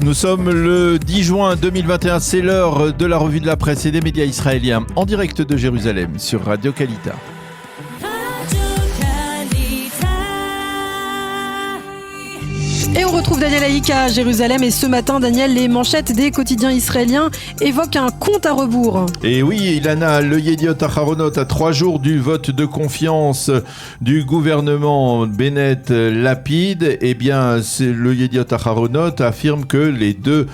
Nous sommes le 10 juin 2021, c'est l'heure de la revue de la presse et des médias israéliens en direct de Jérusalem sur Radio Kalita. Et on retrouve Daniel Haïka à Jérusalem et ce matin, Daniel, les manchettes des quotidiens israéliens évoquent un compte à rebours. Et oui, Ilana, le Yediot Aharonot, à 3 jours du vote de confiance du gouvernement Bennett-Lapid, eh bien, le Yediot Aharonot affirme que les deux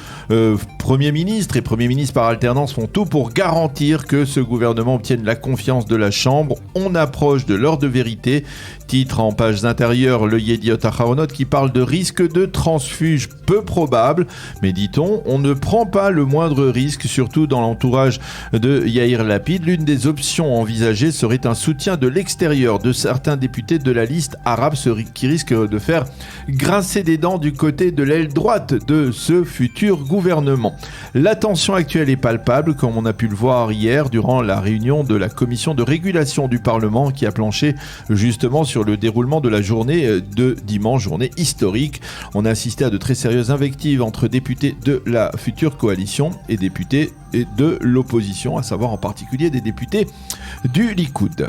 premiers ministres et premiers ministres par alternance font tout pour garantir que ce gouvernement obtienne la confiance de la Chambre. On approche de l'heure de vérité. Titre en pages intérieures, le Yediot Aharonot qui parle de risque de transfuge peu probable, mais dit-on, on ne prend pas le moindre risque, surtout dans l'entourage de Yair Lapid. L'une des options envisagées serait un soutien de l'extérieur de certains députés de la liste arabe, qui risque de faire grincer des dents du côté de l'aile droite de ce futur gouvernement. La tension actuelle est palpable, comme on a pu le voir hier durant la réunion de la commission de régulation du Parlement qui a planché justement sur le déroulement de la journée de dimanche, journée historique. On a assisté à de très sérieuses invectives entre députés de la future coalition et députés de l'opposition, à savoir en particulier des députés du Likoud.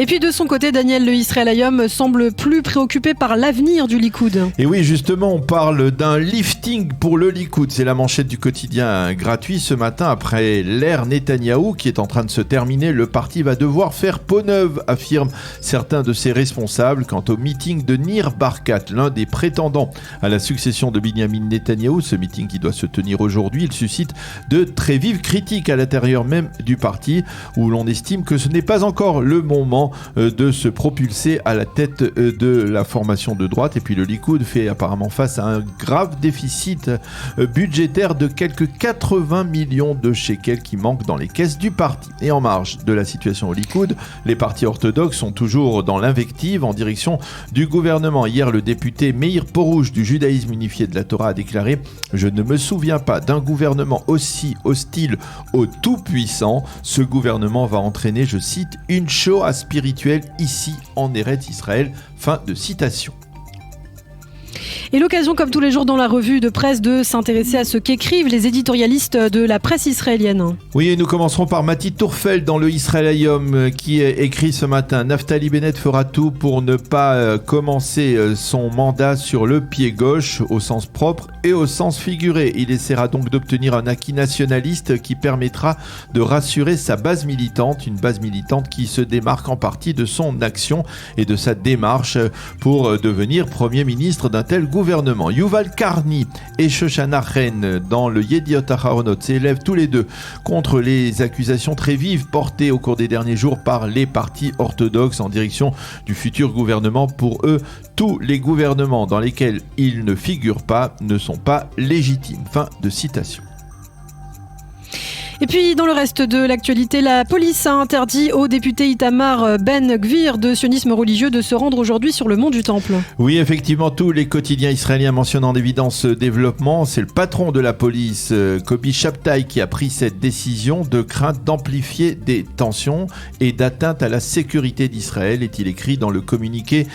Et puis de son côté, Daniel, le Israël Hayom semble plus préoccupé par l'avenir du Likoud. Et oui, justement, on parle d'un lifting pour le Likoud. C'est la manchette du quotidien gratuit ce matin. Après l'ère Netanyahou qui est en train de se terminer, le parti va devoir faire peau neuve, affirment certains de ses responsables. Quant au meeting de Nir Barkat, l'un des prétendants à la succession de Binyamin Netanyahou, ce meeting qui doit se tenir aujourd'hui, il suscite de très vives critiques à l'intérieur même du parti, où l'on estime que ce n'est pas encore le moment de se propulser à la tête de la formation de droite. Et puis le Likoud fait apparemment face à un grave déficit budgétaire de quelques 80 millions de shekels qui manquent dans les caisses du parti. Et en marge de la situation au Likoud, les partis orthodoxes sont toujours dans l'invective en direction du gouvernement. Hier, le député Meir Porouche du judaïsme unifié de la Torah a déclaré « Je ne me souviens pas d'un gouvernement aussi hostile au tout-puissant. Ce gouvernement va entraîner, je cite, une Shoah spirituelle ici en Eretz Israël ». Fin de citation. Et l'occasion, comme tous les jours dans la revue de presse, de s'intéresser à ce qu'écrivent les éditorialistes de la presse israélienne. Oui, et nous commencerons par Mati Tourfel dans le Israël Hayom qui écrit ce matin « Naftali Bennett fera tout pour ne pas commencer son mandat sur le pied gauche au sens propre et au sens figuré. Il essaiera donc d'obtenir un acquis nationaliste qui permettra de rassurer sa base militante, une base militante qui se démarque en partie de son action et de sa démarche pour devenir Premier ministre d'un tel gouvernement. Yuval Karni et Shoshana Chen dans le Yediot Aharonot s'élèvent tous les deux contre les accusations très vives portées au cours des derniers jours par les partis orthodoxes en direction du futur gouvernement. Pour eux, tous les gouvernements dans lesquels ils ne figurent pas ne sont pas légitimes. Fin de citation. Et puis, dans le reste de l'actualité, la police a interdit au député Itamar Ben-Gvir de sionisme religieux de se rendre aujourd'hui sur le mont du Temple. Oui, effectivement, tous les quotidiens israéliens mentionnent en évidence ce développement. C'est le patron de la police, Kobi Shabtai, qui a pris cette décision de crainte d'amplifier des tensions et d'atteinte à la sécurité d'Israël. Est-il écrit dans le communiqué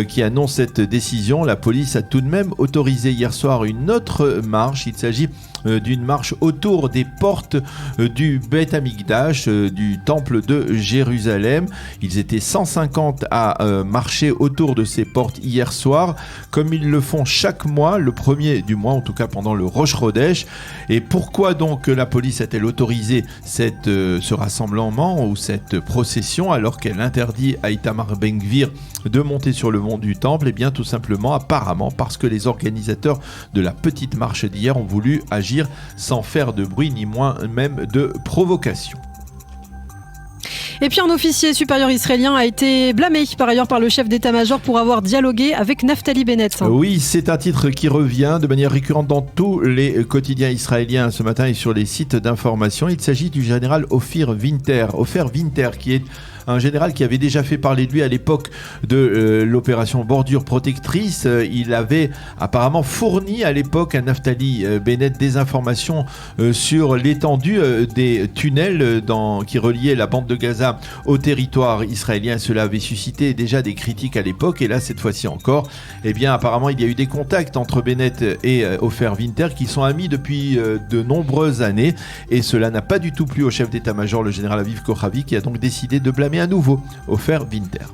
qui annonce cette décision. La police a tout de même autorisé hier soir une autre marche. Il s'agit d'une marche autour des portes du Beth Amikdash, du temple de Jérusalem. Ils étaient 150 à marcher autour de ces portes hier soir, comme ils le font chaque mois, le premier du mois, en tout cas pendant le Rosh Chodesh. Et pourquoi donc la police a-t-elle autorisé ce rassemblement ou cette procession alors qu'elle interdit à Itamar Ben-Gvir de monter sur le mont du Temple? Eh bien tout simplement, apparemment, parce que les organisateurs de la petite marche d'hier ont voulu agir sans faire de bruit ni moins même de provocation. Et puis un officier supérieur israélien a été blâmé par ailleurs par le chef d'état-major pour avoir dialogué avec Naftali Bennett. Oui, c'est un titre qui revient de manière récurrente dans tous les quotidiens israéliens ce matin et sur les sites d'information. Il s'agit du général Ophir Winter qui est un général qui avait déjà fait parler de lui à l'époque de l'opération Bordure Protectrice. Il avait apparemment fourni à l'époque à Naftali Bennett des informations sur l'étendue des tunnels qui reliaient la bande de Gaza au territoire israélien. Cela avait suscité déjà des critiques à l'époque, et là cette fois-ci encore, eh bien apparemment il y a eu des contacts entre Bennett et Ofer Winter qui sont amis depuis de nombreuses années, et cela n'a pas du tout plu au chef d'état-major, le général Aviv Kochavi, qui a donc décidé de blâmer à nouveau Ofer Winter.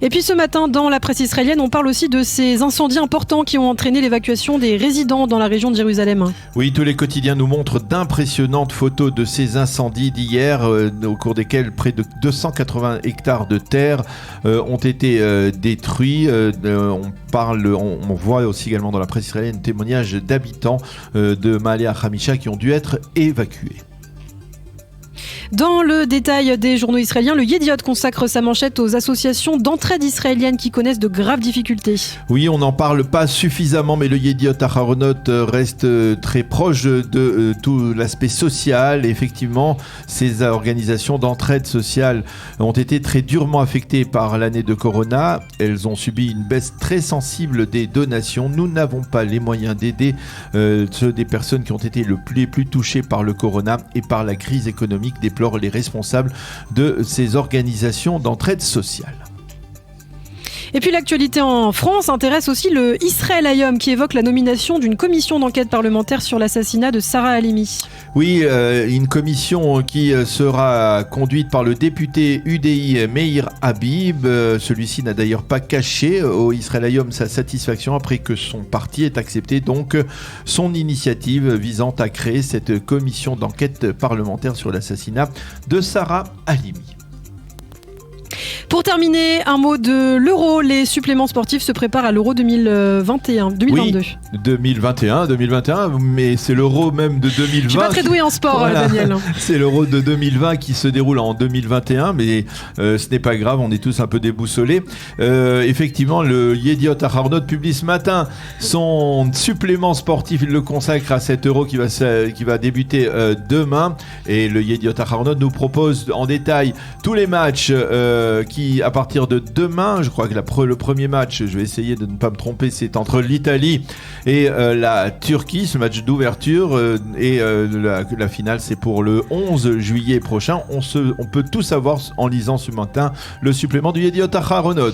Et puis ce matin, dans la presse israélienne, on parle aussi de ces incendies importants qui ont entraîné l'évacuation des résidents dans la région de Jérusalem. Oui, tous les quotidiens nous montrent d'impressionnantes photos de ces incendies d'hier, au cours desquels près de 280 hectares de terre ont été détruits. On voit aussi également dans la presse israélienne témoignages d'habitants de Ma'ale Hamisha qui ont dû être évacués. Dans le détail des journaux israéliens, le Yediot consacre sa manchette aux associations d'entraide israéliennes qui connaissent de graves difficultés. Oui, on n'en parle pas suffisamment, mais le Yediot Aharonot reste très proche de tout l'aspect social. Et effectivement, ces organisations d'entraide sociale ont été très durement affectées par l'année de Corona. Elles ont subi une baisse très sensible des donations. Nous n'avons pas les moyens d'aider ceux des personnes qui ont été les plus touchées par le Corona et par la crise économique, déplorent les responsables de ces organisations d'entraide sociale. Et puis l'actualité en France intéresse aussi le Israël Hayom qui évoque la nomination d'une commission d'enquête parlementaire sur l'assassinat de Sarah Halimi. Oui, une commission qui sera conduite par le député UDI Meir Habib. Celui-ci n'a d'ailleurs pas caché au Israël Hayom sa satisfaction après que son parti ait accepté donc son initiative visant à créer cette commission d'enquête parlementaire sur l'assassinat de Sarah Halimi. Pour terminer, un mot de l'Euro. Les suppléments sportifs se préparent à l'Euro 2022. Oui, 2021, mais c'est l'Euro même de 2020. Je suis pas très doué en sport, voilà. Daniel. C'est l'Euro de 2020 qui se déroule en 2021, mais ce n'est pas grave, on est tous un peu déboussolés. Effectivement, le Yediot Aharonot publie ce matin son supplément sportif. Il le consacre à cet Euro qui va débuter demain. Et le Yediot Aharonot nous propose en détail tous les matchs qui, à partir de demain, je crois que le premier match, je vais essayer de ne pas me tromper, c'est entre l'Italie et la Turquie, ce match d'ouverture, et la finale c'est pour le 11 juillet prochain. On peut tout savoir en lisant ce matin le supplément du Yediot Aharonot.